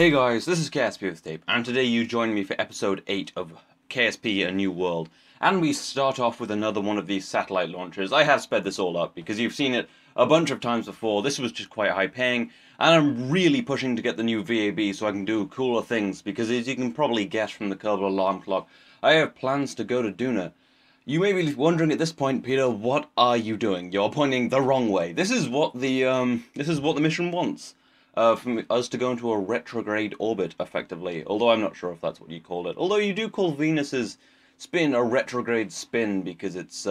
Hey guys, this is KSP with Tape, and today you join me for episode 8 of KSP A New World. And we start off with another one of these satellite launchers. I have sped this all up because you've seen it a bunch of times before. This was just quite high paying, and I'm really pushing to get the new VAB so I can do cooler things, because as you can probably guess from the Kerbal alarm clock, I have plans to go to Duna. You may be wondering at this point, Peter, what are you doing? You're pointing the wrong way. This is what the mission wants. For us to go into a retrograde orbit, effectively. Although I'm not sure if that's what you called it. Although you do call Venus's spin a retrograde spin because it's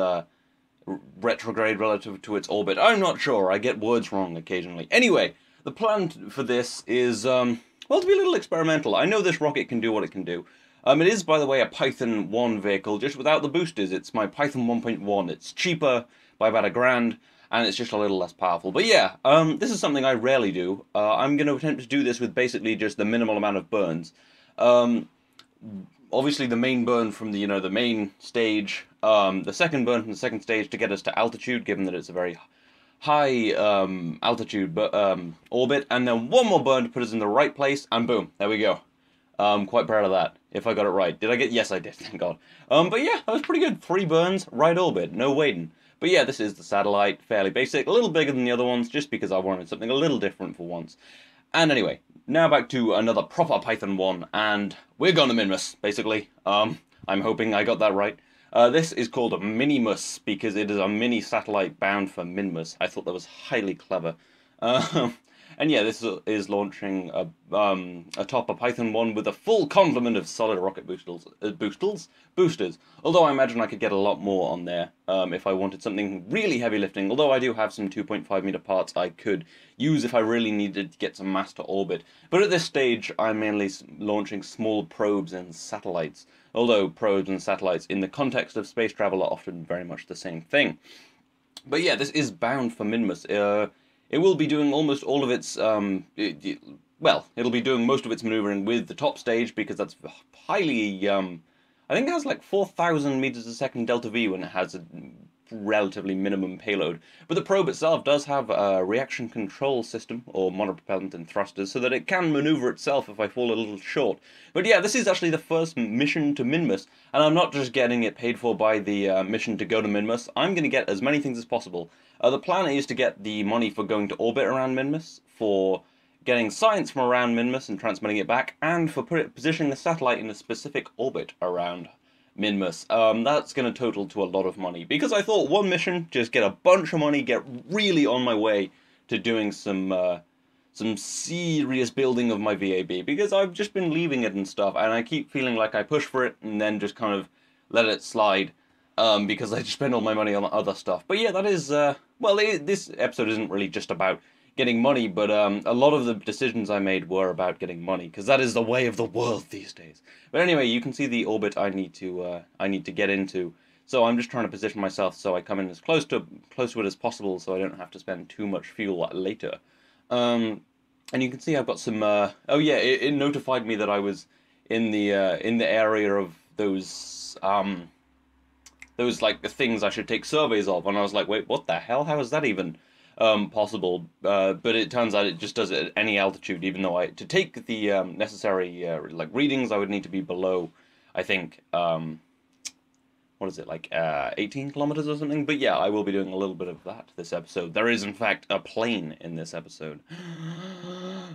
retrograde relative to its orbit. I'm not sure. I get words wrong occasionally. Anyway, the plan for this is, well, to be a little experimental. I know this rocket can do what it can do. It is, by the way, a Python 1 vehicle, just without the boosters. It's my Python 1.1. It's cheaper by about $1,000. And it's just a little less powerful. But yeah, this is something I rarely do. I'm going to attempt to do this with basically just the minimal amount of burns. Obviously the main burn from the main stage, the second burn from the second stage to get us to altitude, given that it's a very high altitude orbit, and then one more burn to put us in the right place, and boom, there we go. Quite proud of that, if I got it right. Did I get? Yes, I did, thank God. But yeah, that was pretty good. 3 burns, right orbit, no waiting. But yeah, this is the satellite, fairly basic, a little bigger than the other ones, just because I wanted something a little different for once. And anyway, now back to another proper Python 1, and we're going to Minmus, basically. I'm hoping I got that right. This is called Minimus, because it is a mini satellite bound for Minmus. I thought that was highly clever. And yeah, this is launching atop a Python 1 with a full complement of solid rocket boosters. Although I imagine I could get a lot more on there if I wanted something really heavy lifting. Although I do have some 2.5 meter parts I could use if I really needed to get some mass to orbit. But at this stage, I'm mainly launching small probes and satellites. Although probes and satellites in the context of space travel are often very much the same thing. But yeah, this is bound for Minmus. It will be doing almost all of its, it'll be doing most of its maneuvering with the top stage, because that's highly, I think it has like 4,000 meters a second delta V when it has a relatively minimum payload. But the probe itself does have a reaction control system, or monopropellant and thrusters, so that it can maneuver itself if I fall a little short. But yeah, this is actually the first mission to Minmus, and I'm not just getting it paid for by the mission to go to Minmus. I'm going to get as many things as possible. The plan is to get the money for going to orbit around Minmus, for getting science from around Minmus and transmitting it back, and for positioning the satellite in a specific orbit around Minmus. That's going to total to a lot of money, because I thought one mission, just get a bunch of money, get really on my way to doing some serious building of my VAB, because I've just been leaving it and stuff, and I keep feeling like I push for it and then just kind of let it slide, because I just spend all my money on other stuff. But yeah, that is, this episode isn't really just about getting money, but a lot of the decisions I made were about getting money, because that is the way of the world these days. But anyway, you can see the orbit I need to get into. So I'm just trying to position myself so I come in as close to it as possible, so I don't have to spend too much fuel later. And you can see I've got some. Oh yeah, it notified me that I was in the area of those like the things I should take surveys of, and I was like, wait, what the hell? How is that even possible? But it turns out it just does it at any altitude, even though to take the necessary like readings, I would need to be below, I think, what is it, like 18 kilometers or something? But yeah, I will be doing a little bit of that this episode. There is, in fact, a plane in this episode.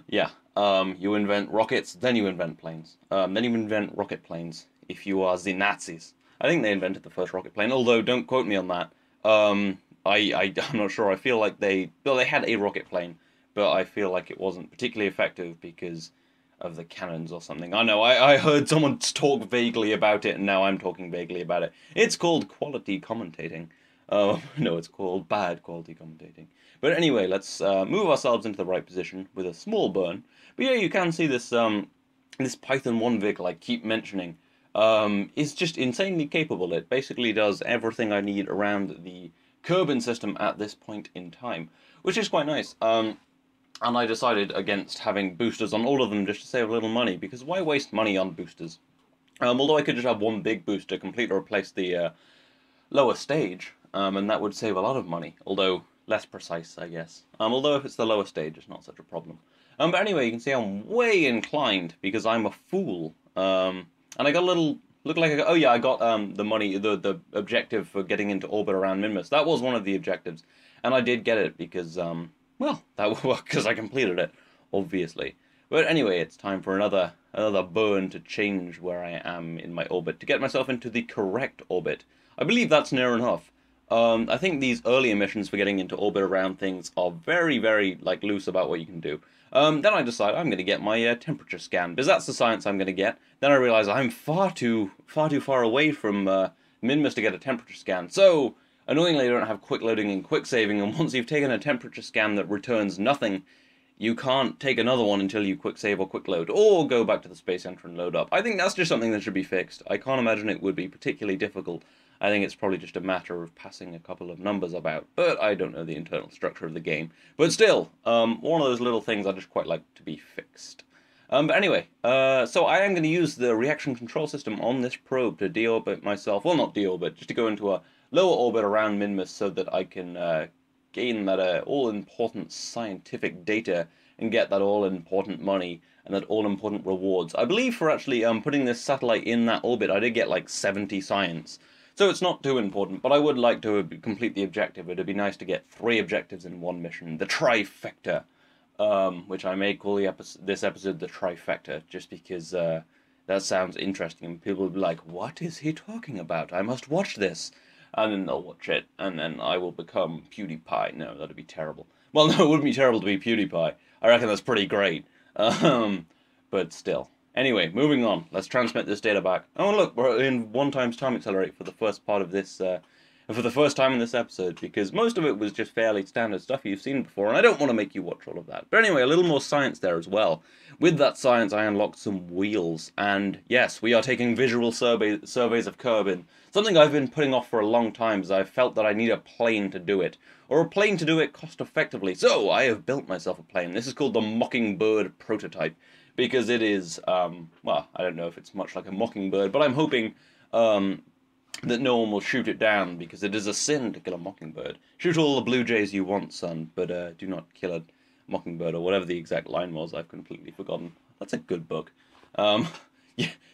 Yeah, you invent rockets, then you invent planes. Then you invent rocket planes, if you are the Nazis. I think they invented the first rocket plane, although don't quote me on that. I'm not sure. I feel like they had a rocket plane, but I feel like it wasn't particularly effective because of the cannons or something. I know, I heard someone talk vaguely about it, and now I'm talking vaguely about it. It's called quality commentating. No, it's called bad quality commentating. But anyway, let's move ourselves into the right position with a small burn. But yeah, you can see this this Python 1 vehicle I keep mentioning is just insanely capable. It basically does everything I need around the Kerbal system at this point in time, which is quite nice. And I decided against having boosters on all of them just to save a little money, because why waste money on boosters? Although I could just have one big booster completely replace the lower stage, and that would save a lot of money, although less precise, I guess. Although if it's the lower stage, it's not such a problem. But anyway, you can see I'm way inclined because I'm a fool. And I got a little look like oh yeah, I got the money, the objective for getting into orbit around Minmus. That was one of the objectives, and I did get it because well, that was because I completed it, obviously. But anyway, it's time for another burn to change where I am in my orbit to get myself into the correct orbit. I believe that's near enough. I think these earlier missions for getting into orbit around things are very, very like loose about what you can do. Then I decide I'm going to get my temperature scan because that's the science I'm going to get. Then I realize I'm far too far away from Minmus to get a temperature scan. So annoyingly, I don't have quick loading and quick saving. And once you've taken a temperature scan that returns nothing, you can't take another one until you quick save or quick load, or go back to the Space Center and load up. I think that's just something that should be fixed. I can't imagine it would be particularly difficult. I think it's probably just a matter of passing a couple of numbers about, but I don't know the internal structure of the game. But still, one of those little things I just quite like to be fixed. But anyway, so I am going to use the reaction control system on this probe to deorbit myself, well not deorbit, just to go into a lower orbit around Minmus so that I can gain that all-important scientific data and get that all-important money and that all-important rewards. I believe for actually putting this satellite in that orbit, I did get like 70 science. So it's not too important, but I would like to complete the objective. It'd be nice to get 3 objectives in one mission. The Trifecta, which I may call this episode the Trifecta, just because that sounds interesting. And people will be like, what is he talking about? I must watch this. And then they'll watch it, and then I will become PewDiePie. No, that'd be terrible. Well, no, it wouldn't be terrible to be PewDiePie. I reckon that's pretty great. But still. Anyway, moving on. Let's transmit this data back. Oh, look, we're in 1x time accelerate for the first part of this, for the first time in this episode, because most of it was just fairly standard stuff you've seen before, and I don't want to make you watch all of that. But anyway, a little more science there as well. With that science, I unlocked some wheels, and yes, we are taking visual surveys of Kerbal, something I've been putting off for a long time, as I've felt that I need a plane to do it, or a plane to do it cost-effectively. So, I have built myself a plane. This is called the Mockingbird prototype, because it is, well, I don't know if it's much like a mockingbird, but I'm hoping that no one will shoot it down, because it is a sin to kill a mockingbird. Shoot all the blue jays you want, son, but do not kill a mockingbird, or whatever the exact line was. I've completely forgotten. That's a good book.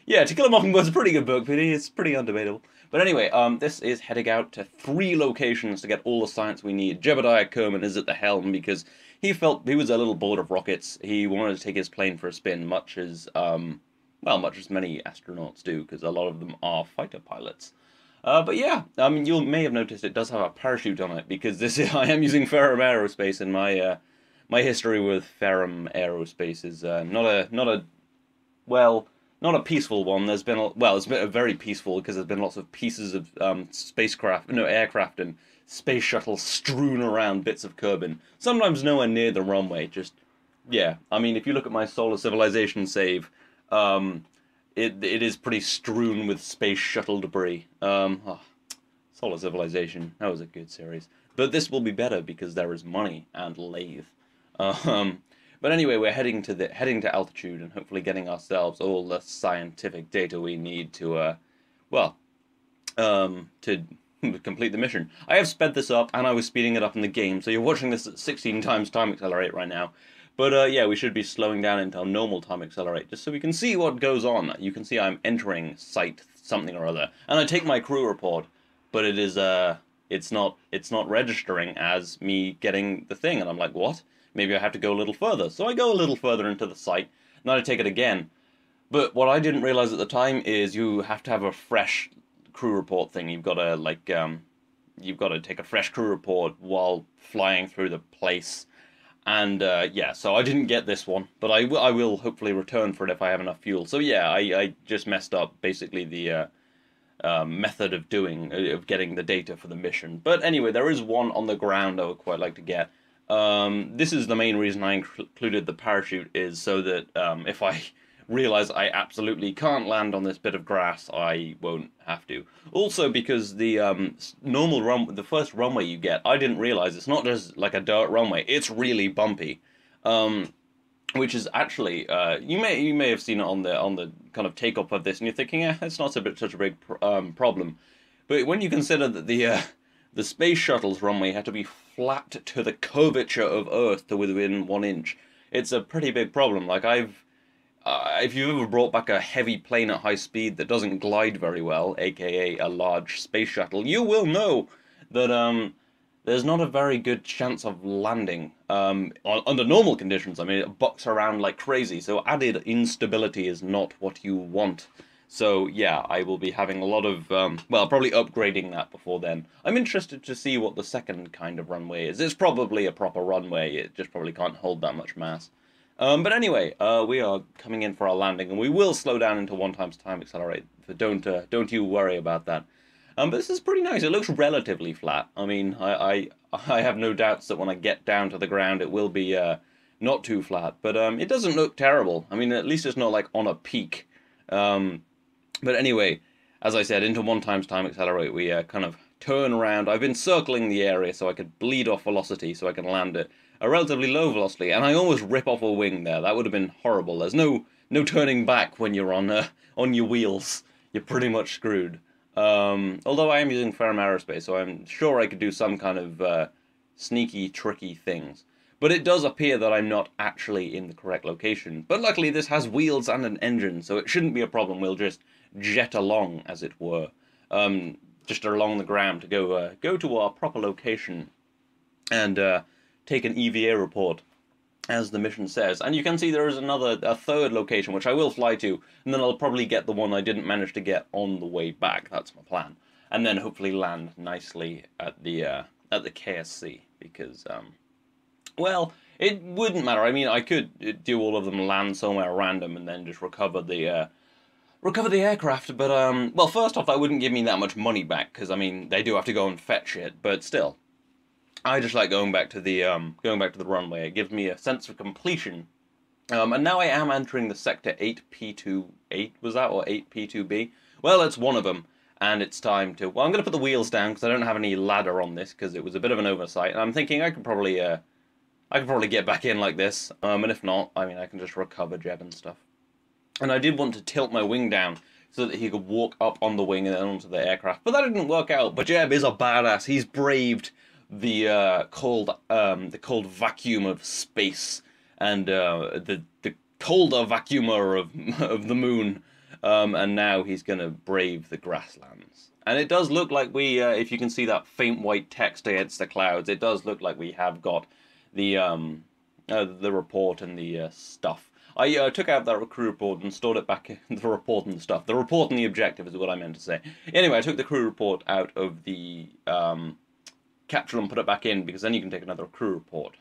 Yeah, To Kill a Mockingbird's a pretty good book, but it's pretty undebatable. But anyway, this is heading out to 3 locations to get all the science we need. Jebediah Kerman is at the helm because he felt he was a little bored of rockets. He wanted to take his plane for a spin, much as many astronauts do, because a lot of them are fighter pilots. But yeah, I mean, you may have noticed it does have a parachute on it, because this is, I am using Ferrum Aerospace, and my history with Ferrum Aerospace is not a peaceful one. There's been it's been a very peaceful, because there's been lots of pieces of aircraft and space shuttles strewn around bits of Kerbal. Sometimes nowhere near the runway. Just yeah, I mean, if you look at my Solar Civilization save, it is pretty strewn with space shuttle debris. Solar Civilization, that was a good series. But this will be better because there is money and lathe. But anyway, we're heading to altitude and hopefully getting ourselves all the scientific data we need to to complete the mission. I have sped this up, and I was speeding it up in the game, so you're watching this at 16 times time accelerate right now. But yeah, we should be slowing down into normal time accelerate, just so we can see what goes on. You can see I'm entering site something or other, and I take my crew report, but it is it's not registering as me getting the thing, and I'm like, what? Maybe I have to go a little further. So I go a little further into the site, and then I take it again. But what I didn't realize at the time is you have to have a fresh crew report thing. You've got to you've got to take a fresh crew report while flying through the place. And yeah, so I didn't get this one, but I will hopefully return for it if I have enough fuel. So yeah, I just messed up basically the method of getting the data for the mission. But anyway, there is one on the ground I would quite like to get. This is the main reason I included the parachute, is so that if I realize I absolutely can't land on this bit of grass, I won't have to. Also because the the first runway you get, I didn't realize it's not just like a dirt runway, it's really bumpy. Which is actually, you may have seen it on the kind of take-up of this, and you're thinking, it's not such a big problem. But when you consider that the space shuttle's runway had to be flat to the curvature of Earth to within 1 inch, it's a pretty big problem. Like if you've ever brought back a heavy plane at high speed that doesn't glide very well, aka a large space shuttle, you will know that there's not a very good chance of landing under normal conditions. I mean, it bucks around like crazy, so added instability is not what you want. So yeah, I will be having a lot of, well, probably upgrading that before then. I'm interested to see what the second kind of runway is. It's probably a proper runway, it just probably can't hold that much mass. But anyway, we are coming in for our landing, and we will slow down into 1x time accelerate. So don't you worry about that. But this is pretty nice. It looks relatively flat. I mean, I have no doubts that when I get down to the ground, it will be not too flat. But it doesn't look terrible. I mean, at least it's not like on a peak. But anyway, as I said, into 1x time accelerate, we kind of turn around. I've been circling the area so I could bleed off velocity so I can land at a relatively low velocity, and I almost rip off a wing there. That would have been horrible. There's no turning back when you're on your wheels. You're pretty much screwed. Although I am using Ferrum Aerospace, so I'm sure I could do some kind of sneaky, tricky things. But it does appear that I'm not actually in the correct location. But luckily this has wheels and an engine, so it shouldn't be a problem. We'll just jet along, as it were. Just along the ground to go to our proper location and take an EVA report, as the mission says. And you can see there is a third location, which I will fly to, and then I'll probably get the one I didn't manage to get on the way back. That's my plan. And then hopefully land nicely at the KSC, because, well, it wouldn't matter. I mean, I could do all of them land somewhere random and then just recover the aircraft, but, well, first off, that wouldn't give me that much money back, because, I mean, they do have to go and fetch it, but still. I just like going back to the runway. It gives me a sense of completion. And now I am entering the sector 8P28, was that, or 8P2B? Well, it's one of them, and it's time to, well, I'm going to put the wheels down, because I don't have any ladder on this, because it was a bit of an oversight, and I'm thinking I could probably get back in like this, and if not, I mean, I can just recover Jeb and stuff. And I did want to tilt my wing down, so that he could walk up on the wing and then onto the aircraft, but that didn't work out. But Jeb is a badass. He's braved the cold vacuum of space and the colder vacuumer of the moon, and now he's gonna brave the grasslands. And it does look like we, if you can see that faint white text against the clouds, it does look like we have got the report and the stuff. I took out that crew report and stored it back in the report and the stuff. The report and the objective is what I meant to say. Anyway, I took the crew report out of the capsule and put it back in, because then you can take another crew report.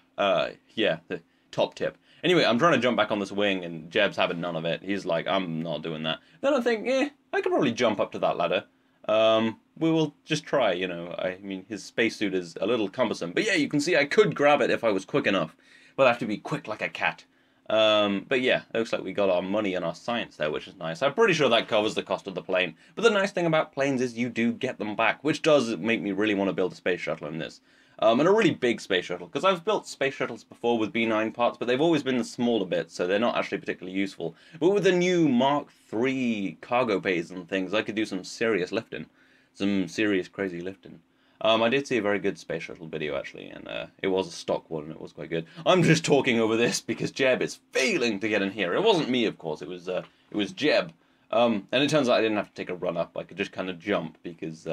Yeah, the top tip. Anyway, I'm trying to jump back on this wing, and Jeb's having none of it. He's like, I'm not doing that. Then I think, I could probably jump up to that ladder. We will just try, you know. I mean, his spacesuit is a little cumbersome. But yeah, you can see I could grab it if I was quick enough. But I have to be quick like a cat. But yeah, it looks like we got our money and our science there, which is nice. I'm pretty sure that covers the cost of the plane. But the nice thing about planes is you do get them back, which does make me really want to build a space shuttle in this. And a really big space shuttle, because I've built space shuttles before with B9 parts, but they've always been the smaller bits, so they're not actually particularly useful. But with the new Mark III cargo bays and things, I could do some serious lifting. Some serious crazy lifting. I did see a very good space shuttle video, actually, and it was a stock one, and it was quite good. I'm just talking over this because Jeb is failing to get in here. It wasn't me, of course, it was Jeb. And it turns out I didn't have to take a run up. I could just kind of jump because,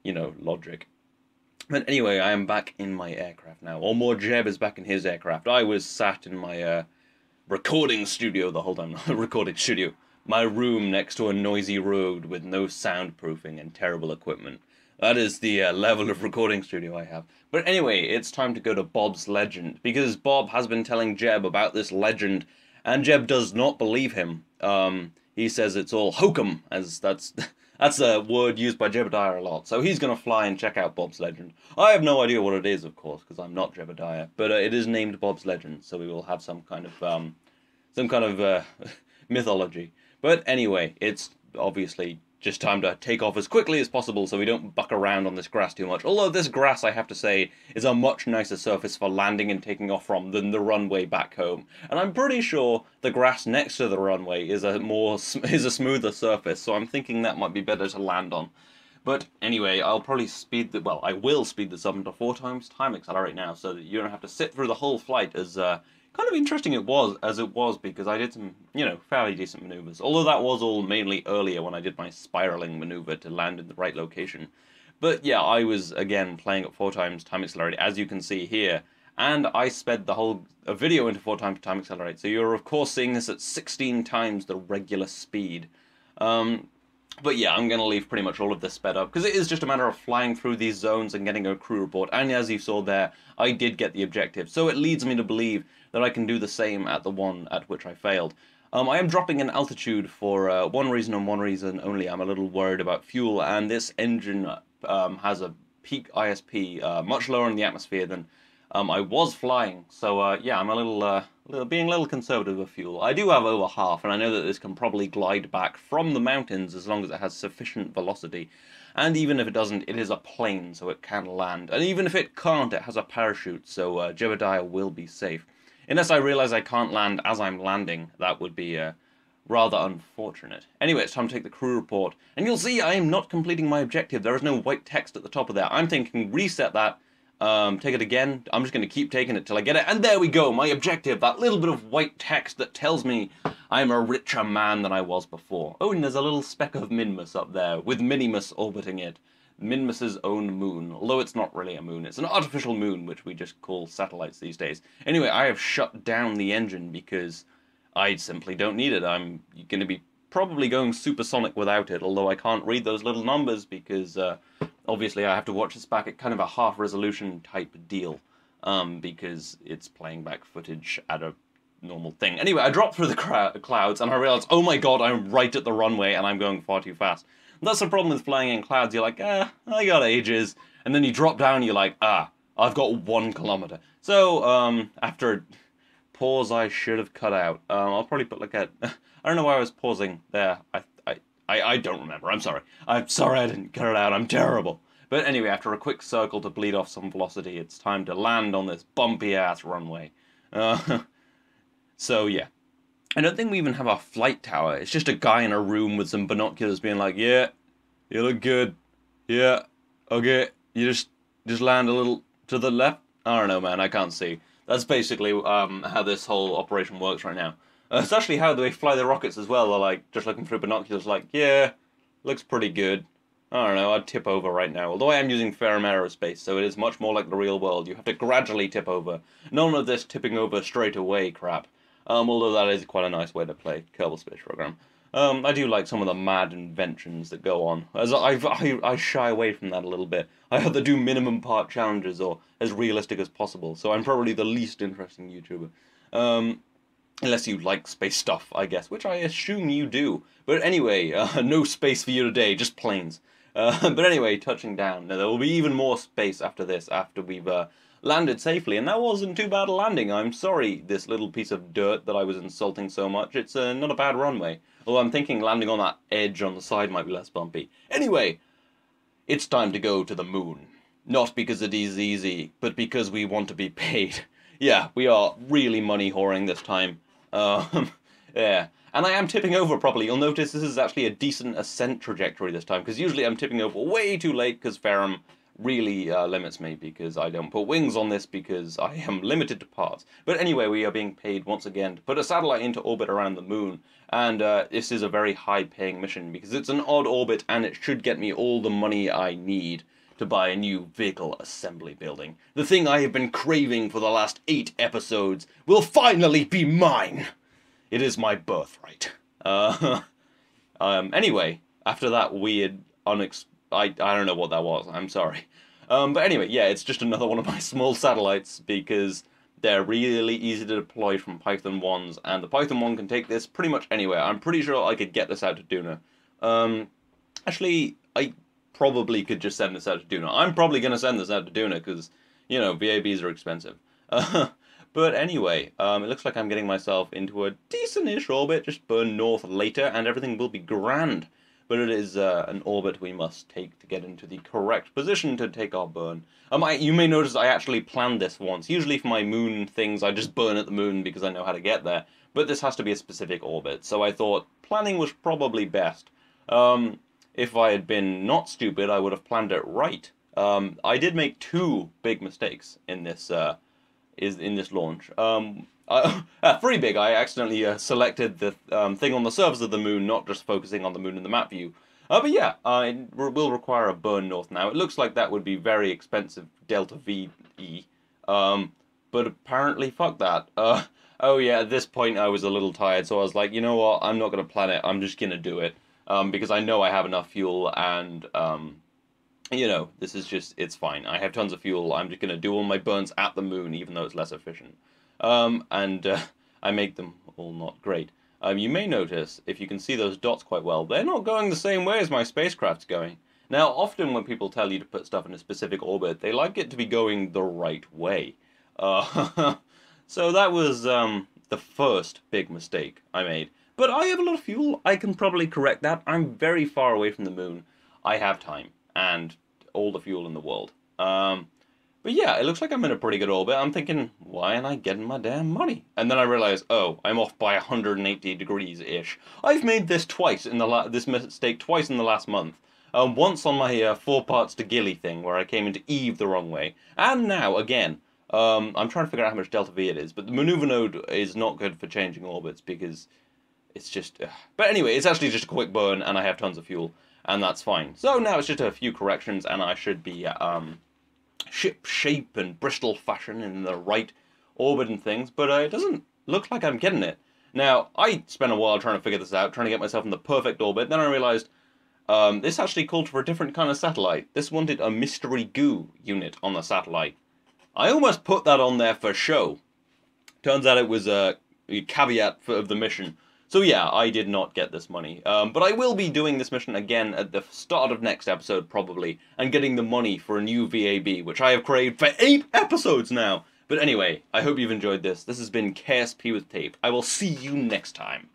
you know, logic. But anyway, I am back in my aircraft now. Or more, Jeb is back in his aircraft. I was sat in my recording studio the whole time. Recording studio. My room next to a noisy road with no soundproofing and terrible equipment. That is the level of recording studio I have. But anyway, it's time to go to Bob's legend, because Bob has been telling Jeb about this legend, and Jeb does not believe him. He says it's all hokum, as that's a word used by Jebediah a lot. So he's going to fly and check out Bob's legend. I have no idea what it is, of course, because I'm not Jebediah, but it is named Bob's legend, so we will have some kind of mythology. But anyway, it's obviously just time to take off as quickly as possible so we don't buck around on this grass too much. Although this grass, I have to say, is a much nicer surface for landing and taking off from than the runway back home. And I'm pretty sure the grass next to the runway is a smoother surface, so I'm thinking that might be better to land on. But anyway, I'll probably well, I will speed this up into 4 times time accelerate now, so that you don't have to sit through the whole flight, as kind of interesting it was, because I did some, fairly decent maneuvers. Although that was all mainly earlier when I did my spiraling maneuver to land in the right location. But yeah, I was, again, playing at 4 times time accelerate, as you can see here, and I sped the whole video into 4 times time accelerate, so you're of course seeing this at 16 times the regular speed. But yeah, I'm going to leave pretty much all of this sped up, because it is just a matter of flying through these zones and getting a crew report, and as you saw there, I did get the objective, so it leads me to believe that I can do the same at the one at which I failed. I am dropping in altitude for one reason and one reason only. I'm a little worried about fuel, and this engine has a peak ISP much lower in the atmosphere than I was flying, so yeah, I'm being a little conservative with fuel. I do have over half, and I know that this can probably glide back from the mountains as long as it has sufficient velocity. And even if it doesn't, it is a plane, so it can land. And even if it can't, it has a parachute, so Jebediah will be safe. Unless I realize I can't land as I'm landing, that would be rather unfortunate. Anyway, it's time to take the crew report, and you'll see I am not completing my objective. There is no white text at the top of there. I'm thinking reset that. Take it again. I'm just going to keep taking it till I get it. And there we go, my objective. That little bit of white text that tells me I'm a richer man than I was before. Oh, and there's a little speck of Minmus up there, with Minimus orbiting it. Minmus's own moon. Although it's not really a moon. It's an artificial moon, which we just call satellites these days. Anyway, I have shut down the engine because I simply don't need it. I'm going to be probably going supersonic without it, although I can't read those little numbers because obviously I have to watch this back at kind of a half-resolution type deal, because it's playing back footage at a normal thing. Anyway, I dropped through the clouds, and I realized, oh my god, I'm right at the runway, and I'm going far too fast. And that's the problem with flying in clouds. You're like, I got ages. And then you drop down, you're like, I've got 1 kilometer. So, after a pause I should have cut out, I'll probably put like a... I don't know why I was pausing there. I don't remember. I'm sorry. I'm sorry I didn't cut it out. I'm terrible. But anyway, after a quick circle to bleed off some velocity, it's time to land on this bumpy-ass runway. So, yeah. I don't think we even have a flight tower. It's just a guy in a room with some binoculars being like, yeah, you look good. Yeah, okay. You just land a little to the left. I don't know, man. I can't see. That's basically how this whole operation works right now. It's actually how they fly the rockets as well. They're like, just looking through binoculars like, yeah, looks pretty good. I don't know, I'd tip over right now. Although I am using Ferrum Aerospace, so it is much more like the real world. You have to gradually tip over. None of this tipping over straight away crap. Although that is quite a nice way to play Kerbal Space Program. I do like some of the mad inventions that go on. As I shy away from that a little bit. I either do minimum part challenges or as realistic as possible, so I'm probably the least interesting YouTuber. Unless you like space stuff, I guess, which I assume you do. But anyway, no space for you today, just planes. But anyway, touching down. Now, there will be even more space after this, after we've landed safely. And that wasn't too bad a landing. I'm sorry, this little piece of dirt that I was insulting so much. It's not a bad runway. Although I'm thinking landing on that edge on the side might be less bumpy. Anyway, it's time to go to the moon. Not because it is easy, but because we want to be paid. Yeah, we are really money whoring this time. Yeah. And I am tipping over properly. You'll notice this is actually a decent ascent trajectory this time, because usually I'm tipping over way too late, because Ferrum really limits me, because I don't put wings on this, because I am limited to parts. But anyway, we are being paid once again to put a satellite into orbit around the moon, and this is a very high-paying mission, because it's an odd orbit, and it should get me all the money I need to buy a new vehicle assembly building. The thing I have been craving for the last 8 episodes will finally be mine! It is my birthright. Anyway, after that weird, I don't know what that was, I'm sorry. But anyway, yeah, it's just another one of my small satellites, because they're really easy to deploy from Python 1s, and the Python 1 can take this pretty much anywhere. I'm pretty sure I could get this out to Duna. Actually, I probably could just send this out to Duna. I'm probably going to send this out to Duna, because, you know, VABs are expensive. But anyway, it looks like I'm getting myself into a decent-ish orbit, just burn north later, and everything will be grand. But it is an orbit we must take to get into the correct position to take our burn. You may notice I actually planned this once. Usually for my moon things, I just burn at the moon because I know how to get there. But this has to be a specific orbit, so I thought planning was probably best. if I had been not stupid, I would have planned it right. I did make two big mistakes in this launch. Three big. I accidentally selected the thing on the surface of the moon, not just focusing on the moon in the map view. But yeah, it will require a burn north now. It looks like that would be very expensive Delta VE. But apparently, fuck that. Oh yeah, at this point I was a little tired, so I was like, you know what, I'm not going to plan it, I'm just going to do it. Because I know I have enough fuel, and, you know, this is just, it's fine. I have tons of fuel, I'm just going to do all my burns at the moon, even though it's less efficient. I make them all not great. You may notice, if you can see those dots quite well, they're not going the same way as my spacecraft's going. Now, often when people tell you to put stuff in a specific orbit, they like it to be going the right way. So that was the first big mistake I made. But I have a lot of fuel. I can probably correct that. I'm very far away from the moon. I have time and all the fuel in the world. But yeah, it looks like I'm in a pretty good orbit. I'm thinking, why am I getting my damn money? And then I realize, oh, I'm off by 180 degrees-ish. I've made this twice in this mistake twice in the last month. Once on my 4 parts to Gilly thing, where I came into Eve the wrong way. And now, again, I'm trying to figure out how much delta V it is, but the maneuver node is not good for changing orbits because it's just... But anyway, it's actually just a quick burn, and I have tons of fuel, and that's fine. So now it's just a few corrections, and I should be ship shape and Bristol fashion in the right orbit and things, but it doesn't look like I'm getting it. Now, I spent a while trying to figure this out, trying to get myself in the perfect orbit, then I realized this actually called for a different kind of satellite. This wanted a mystery goo unit on the satellite. I almost put that on there for show. Turns out it was a caveat of the mission. So yeah, I did not get this money. But I will be doing this mission again at the start of next episode, probably, and getting the money for a new VAB, which I have craved for 8 episodes now. But anyway, I hope you've enjoyed this. This has been KSP with Tape. I will see you next time.